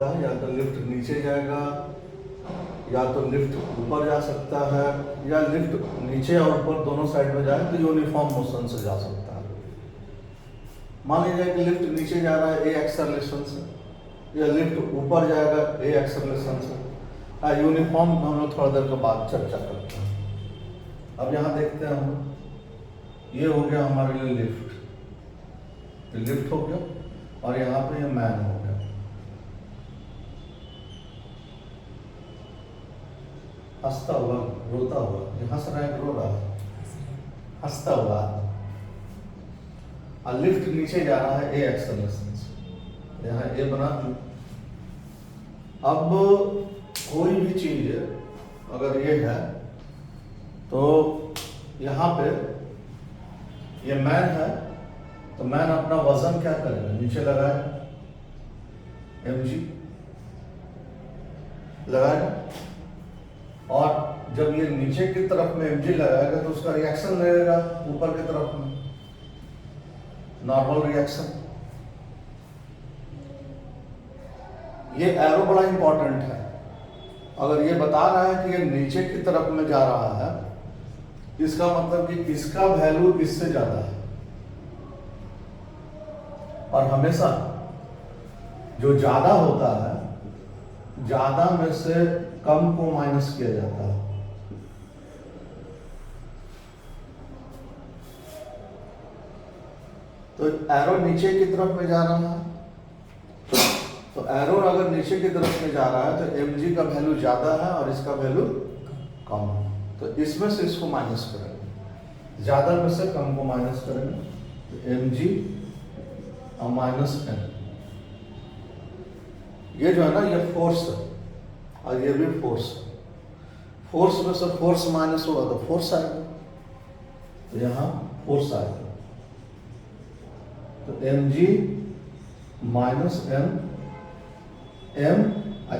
सकता है, या तो लिफ्ट नीचे जाएगा, या तो लिफ्ट ऊपर जा सकता है, या लिफ्ट नीचे और ऊपर दोनों साइड में जाए तो यूनिफॉर्म मोशन से जा सकता है। मान लीजिए कि लिफ्ट नीचे जा रहा है ए एक्सेलरेशन से, या लिफ्ट ऊपर जाएगा ए एक्सेलरेशन से। यूनिफॉर्म हम लोग थोड़ा देर के बाद चर्चा करते हैं। अब यहाँ देखते हैं हम, ये हो गया हमारे लिए लिफ्ट, तो लिफ्ट हो गया, और यहाँ पे ये मैन हो गया। हंसता हुआ, रोता हुआ, ये हंस रहा है, रो रहा है, हंसता हुआ। और लिफ्ट नीचे जा रहा है ए एक्सेलरेशन से, यहाँ ए बना दू। अब कोई भी चीज अगर ये है तो यहाँ पे ये मैन है, तो मैन अपना वजन क्या करेगा, नीचे लगाएगा, mg लगाएगा, और जब ये नीचे की तरफ में mg लगाएगा तो उसका रिएक्शन लगेगा ऊपर की तरफ में, नॉर्मल रिएक्शन। ये एरो बड़ा इंपॉर्टेंट है। अगर ये बता रहा है कि ये नीचे की तरफ में जा रहा है, इसका मतलब कि इसका वैल्यू इससे ज्यादा है, और हमेशा जो ज्यादा होता है ज्यादा में से कम को माइनस किया जाता है। तो एरो नीचे की तरफ में जा रहा है, तो एरो अगर नीचे की तरफ में जा रहा है तो mg का वैल्यू ज्यादा है और इसका वैल्यू कम है, तो इसमें से इसको माइनस करेंगे, ज्यादा में से कम को माइनस करेंगे, तो mg और माइनस n। ये जो है ना, ये फोर्स है और ये भी फोर्स है। फोर्स में से फोर्स माइनस होगा तो फोर्स आएगा, तो यहाँ फोर्स आएगा, तो mg माइनस n, m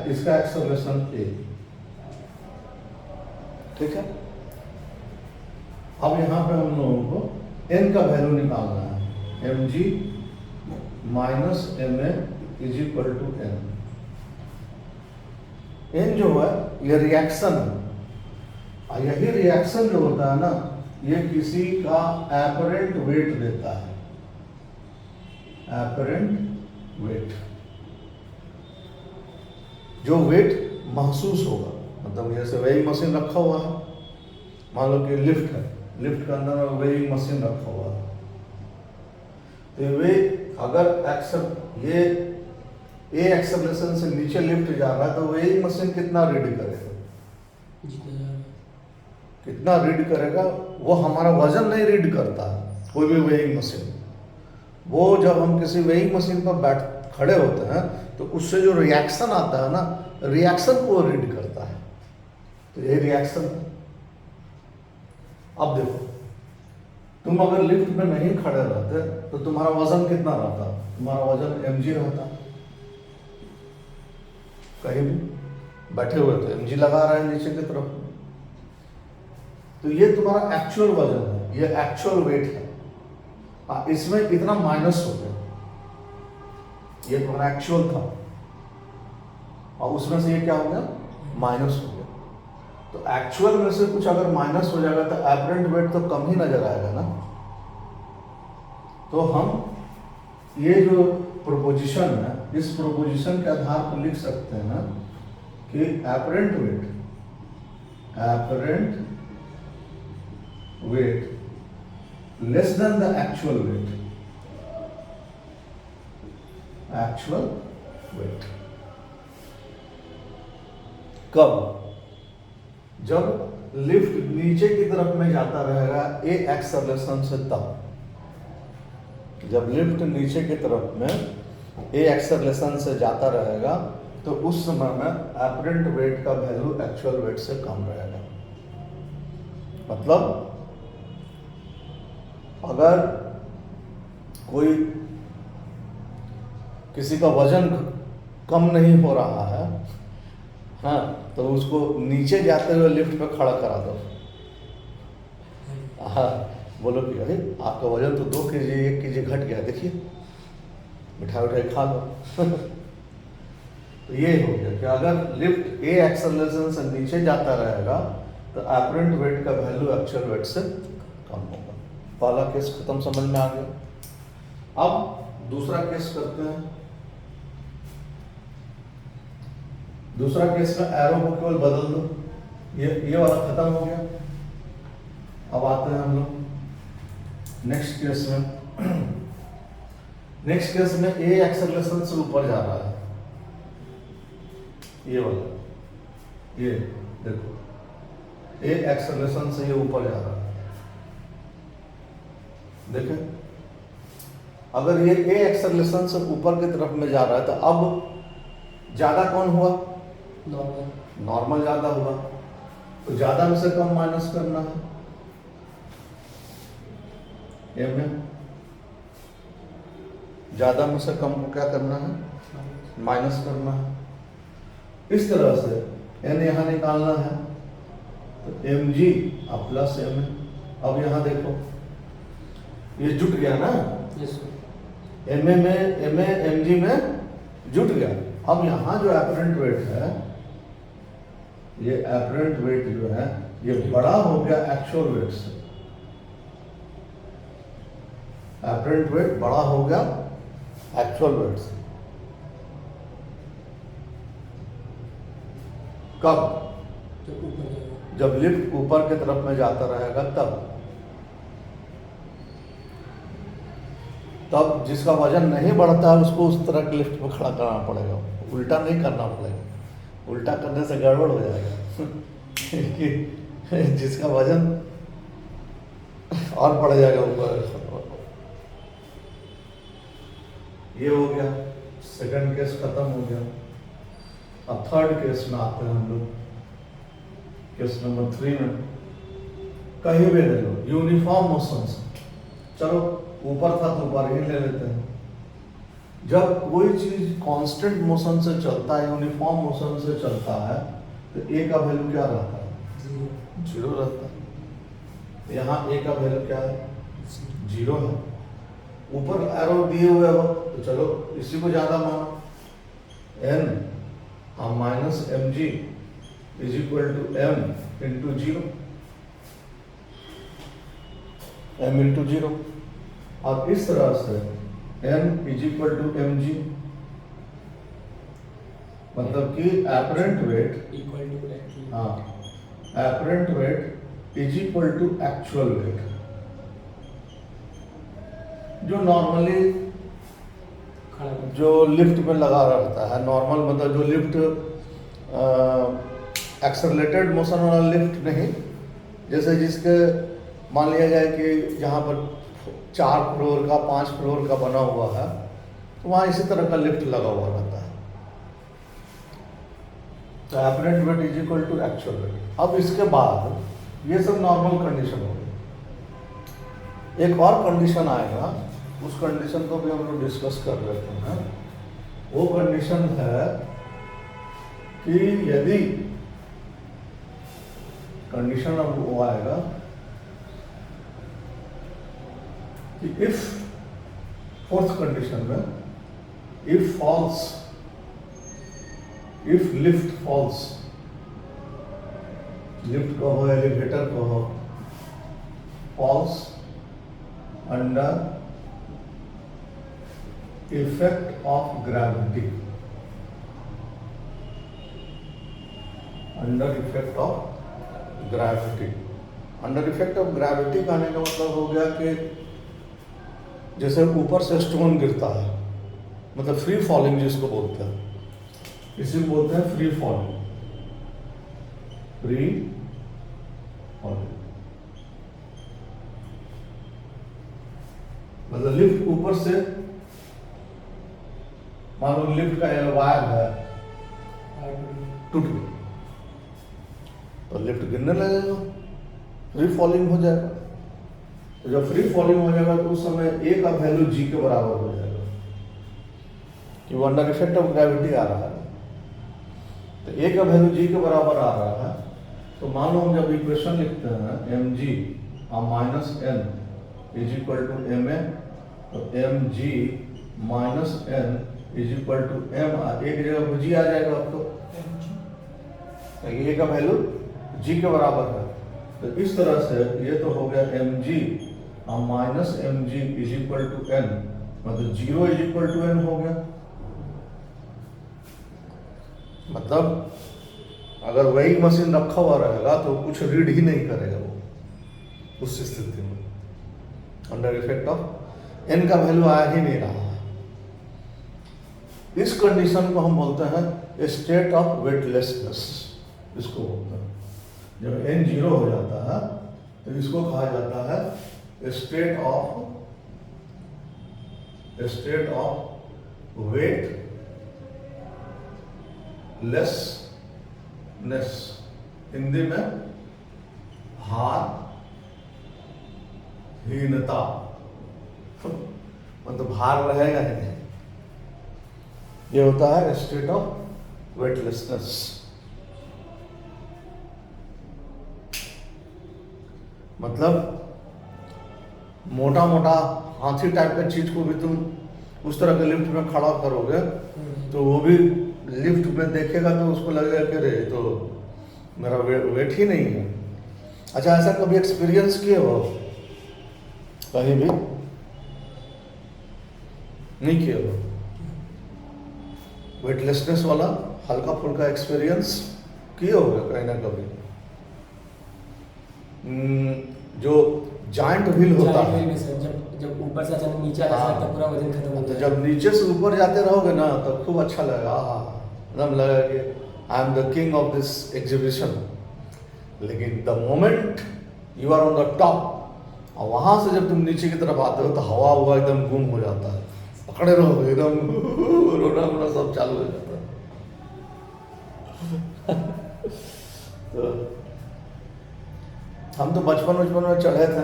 इसका एक्सेलरेशन a। ठीक है। अब यहाँ पे हम लोगों को n का वैल्यू निकालना है, mg minus ma is equal to n। n जो है ये रिएक्शन है, और यही रिएक्शन जो होता है ना, ये किसी का एपरेंट वेट देता है, एपरेंट वेट, जो वेट महसूस होगा। मतलब जैसे वेइंग मशीन रखा हुआ है, मान लो कि लिफ्ट है, लिफ्ट के अंदर वेइंग मशीन रखा हुआ है, तो वे अगर ये ए एक्सेलरेशन से नीचे लिफ्ट जा रहा है तो वेइंग मशीन कितना रीड करेगा, कितना रीड करेगा, वो हमारा वजन नहीं रीड करता है कोई भी वेइंग मशीन। वो जब हम किसी वेइंग मशीन पर खड़े होते हैं तो उससे जो रिएक्शन आता है ना, रिएक्शन को रीड करता है, तो ये रिएक्शन है। अब देखो, तुम अगर लिफ्ट में नहीं खड़े रहते तो तुम्हारा वजन कितना रहता, तुम्हारा वजन mg रहता। कहीं भी बैठे हुए तो mg लगा रहे हैं नीचे की तरफ, तो ये तुम्हारा एक्चुअल वजन है, ये एक्चुअल वेट है। इसमें इतना माइनस हो गया, ये तुम्हारा एक्चुअल था, और उसमें से ये क्या हो गया, माइनस हो गया। तो एक्चुअल में से कुछ अगर माइनस हो जाएगा तो एपरेंट वेट तो कम ही नजर आएगा ना। तो हम ये जो प्रोपोजिशन है, इस प्रोपोजिशन के आधार पर लिख सकते हैं ना कि apparent weight less than the actual wait, actual wait कब, जब लिफ्ट नीचे की तरफ में जाता रहेगा ए एक्सेलरेशन से, तब जब लिफ्ट नीचे की तरफ में ए एक्सेलरेशन से जाता रहेगा तो उस समय में एपरेंट वेट का वैल्यू एक्चुअल वेट से कम रहेगा। मतलब अगर कोई किसी का वजन कम नहीं हो रहा है, हाँ, तो उसको नीचे जाते हुए लिफ्ट पे खड़ा करा दो, हाँ, बोलो कि अरे आपका वजन तो 2 kg 1 kg घट गया, देखिए मिठाई उठाई खा लो तो ये हो गया कि अगर लिफ्ट ए एक्सेलरेशन से नीचे जाता रहेगा तो एपरेंट वेट का वैल्यू एक्चुअल वेट से कम होगा। पहला केस खत्म, समझ में आ गया। अब दूसरा केस करते हैं। दूसरा केस में एरो को केवल बदल दो, ये वाला खत्म हो गया। अब आते हैं हम लोग नेक्स्ट केस में। नेक्स्ट केस में ए एक्सेलरेशन से ऊपर जा रहा है, ये वाला, ये देखो ए एक्सेलरेशन से ये ऊपर जा रहा है। देखें, अगर ये ए एक्सेलरेशन से ऊपर की तरफ में जा रहा है तो अब ज्यादा कौन हुआ? नॉर्मल ज्यादा हुआ। तो ज्यादा में से कम माइनस करना है, ए में ज्यादा में से कम को क्या करना है? माइनस करना है। इस तरह से एन यहां निकालना है तो एम जी अब प्लस एम। अब यहां देखो ये जुट गया ना, एम ए में एम जी में जुट गया। अब यहां जो एपरेंट वेट है, ये एपरेंट वेट जो है ये बड़ा हो गया एक्चुअल वेट से। एपरेंट वेट बड़ा हो गया एक्चुअल वेट से। कब? जब लिफ्ट ऊपर की तरफ में जाता रहेगा तब जिसका वजन नहीं बढ़ता है उसको उस तरह के लिफ्ट में खड़ा करना पड़ेगा, उल्टा नहीं करना पड़ेगा। उल्टा करने से गड़बड़ हो जाएगा कि जिसका वजन और बढ़ जाएगा ऊपर। ये हो गया, सेकंड केस खत्म हो गया। अब थर्ड केस में आते हैं हम लोग। केस नंबर 3 में कहीं भी ले लो, यूनिफॉर्म मोशन से, चलो ऊपर था तो ऊपर ही ले लेते हैं। जब कोई चीज कांस्टेंट मोशन से चलता है, यूनिफॉर्म मोशन से चलता है, तो ए का वैल्यू क्या रहता है? 0 रहता है। यहाँ ए का वैल्यू क्या है? 0 है। ऊपर एरो दिए हुए हो तो चलो इसी को ज्यादा मानो, N minus M G is equal to M into 0, M into 0। और इस तरह से N is equal to M G, मतलब कि एपरेंट वेट इक्वल टू, हाँ, apparent weight is equal to actual weight. जो नॉर्मली जो लिफ्ट में लगा रहता है, नॉर्मल मतलब जो लिफ्ट एक्सेलरेटेड मोशन वाला लिफ्ट नहीं, जैसे जिसके मान लिया जाए कि जहाँ पर 4 फ्लोर का 5 फ्लोर का बना हुआ है तो वहाँ इसी तरह का लिफ्ट लगा हुआ रहता है। तो apparent weight is equal to actual weight. अब इसके बाद ये सब नॉर्मल कंडीशन हो गई। एक और कंडीशन आएगा, उस कंडीशन को भी हम लोग डिस्कस कर लेते हैं। वो कंडीशन है कि यदि कंडीशन अब वो आएगा कि इफ, फोर्थ कंडीशन में, if falls, if lift falls, lift कहो एलिवेटर कहो, falls under effect of gravity, under effect of gravity. Under effect of gravity कहने का मतलब हो गया कि जैसे ऊपर से स्टोन गिरता है, मतलब फ्री फॉलिंग जिसको बोलते हैं, इसी को बोलते हैं फ्री फॉलिंग, फ्री फॉलिंग। मतलब लिफ्ट ऊपर से, मान लो लिफ्ट का वायर है, टूट गया तो लिफ्ट गिरने लगेगा, फ्री फॉलिंग हो जाएगा। तो जब फ्री फॉलिंग हो जाएगा तो उस समय ए का वैल्यू जी के बराबर हो जाएगा कि वो अंडर इफेक्ट ऑफ ग्रेविटी आ रहा है। तो ए का वैल्यू जी के बराबर आ रहा है तो मान लो हम जब इक्वेशन लिखते हैं m ji minus N is equal to m a, तो m ji minus N is equal to m, एक जगह जी आ जाएगा आपको, ए का वैल्यू जी के बराबर है, तो इस तरह से ये तो हो गया M ji minus M G is equal to N, मतलब 0 इज इक्वल टू एन हो गया। मतलब अगर वही मशीन रखा हुआ रहेगा तो कुछ रीड ही नहीं करेगा वो उस स्थिति में, अंडर इफेक्ट ऑफ एन का वैल्यू आया ही नहीं रहा। इस कंडीशन को हम बोलते हैं स्टेट ऑफ वेटलेसनेस, इसको बोलते हैं। जब एन 0 हो जाता है तो इसको कहा जाता है स्टेट ऑफ वेटलेसनेस, हिंदी में भारहीनता, मतलब भार रहेगा ही नहीं, ये होता है स्टेट ऑफ वेटलेसनेस। मतलब मोटा मोटा हाथी टाइप का चीज को भी तुम उस तरह के लिफ्ट में खड़ा करोगे तो वो भी लिफ्ट में देखेगा तो उसको लगेगा कि रे तो मेरा वेट ही नहीं है। अच्छा, ऐसा कभी एक्सपीरियंस किए हो कहीं भी? नहीं किए हो? वेटलेसनेस वाला हल्का फुल्का एक्सपीरियंस किए होगा कहीं ना कभी। जो जॉइंट व्हील होता है, जब ऊपर से अचानक नीचे आ जाता है पूरा वजन खत्म हो तो जाता है। जब नीचे से ऊपर जाते रहोगे ना तो खूब अच्छा लगेगा, एकदम लगेगा कि I am the king of this exhibition. लेकिन the moment you are on the top और वहां से जब तुम नीचे की तरफ आते हो तो हवा हुआ एकदम गुम हो जाता है, पकड़े रहोगे एकदम रोना रोना सब चालू हो जाता है। तो हम तो बचपन में चढ़े थे,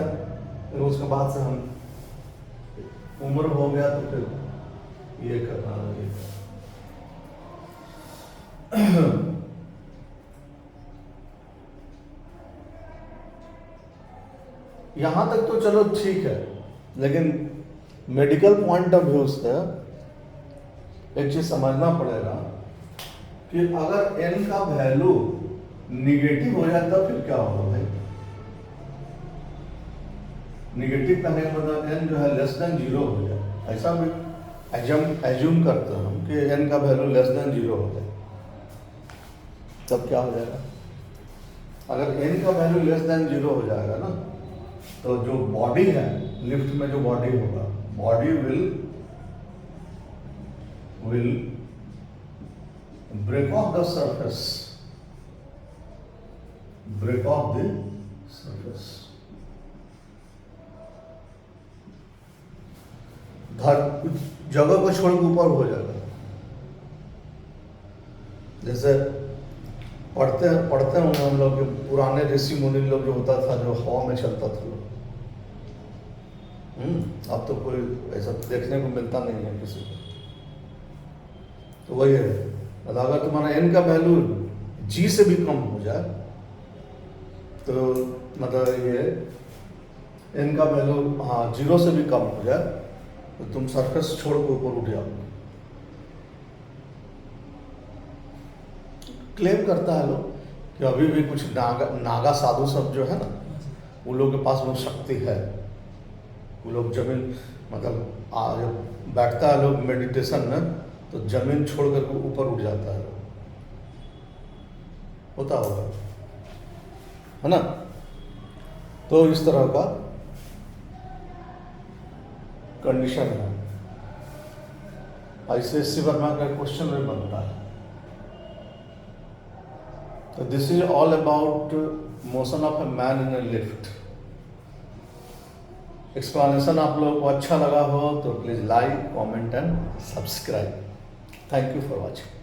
फिर उसके बाद से हम उम्र हो गया तो फिर ये करना लगे। यहां तक तो चलो ठीक है, लेकिन मेडिकल पॉइंट ऑफ व्यू से एक चीज समझना पड़ेगा कि अगर एन का वैल्यू निगेटिव हो जाता फिर क्या होगा भाई? निगेटिव करने का मतलब एन जो है लेस देन 0 हो जाए, ऐसा भी एज्यूम करते हैं हम कि एन का वैल्यू लेस देन 0 हो जाए, तब क्या हो जाएगा? अगर एन का वैल्यू लेस देन 0 हो जाएगा ना तो जो बॉडी है लिफ्ट में, जो बॉडी होगा, body will break off the surface, break off the surface, जगह को छोड़ के ऊपर हो जाएगा। जैसे पढ़ते होंगे हम लोग के पुराने ऋषि मुनि लोग जो होता था, जो हवा में चलता था। अब तो कोई ऐसा देखने को मिलता नहीं है किसी को। तो वही है, अगर तुम्हारा एन का वैल्यू जी से भी कम हो जाए तो मतलब ये एन का वैल्यू 0 से भी कम हो जाए तो तुम सरफेस छोड़ के ऊपर उठ जाओगे। क्लेम करता है लोग कि अभी भी कुछ नागा साधु सब जो है ना, उन लोगों के पास वो शक्ति है। वो लोग जमीन मतलब जब बैठता है लोग मेडिटेशन में तो जमीन छोड़ करके ऊपर उठ जाता है, होता होगा, है ना? तो इस तरह का कंडीशन है। ICSE वर्मा का क्वेश्चन भी बनता है। तो this is all about motion of a man in A lift. Explanation आप लोगों को अच्छा लगा हो तो please like, comment and subscribe. Thank you for watching.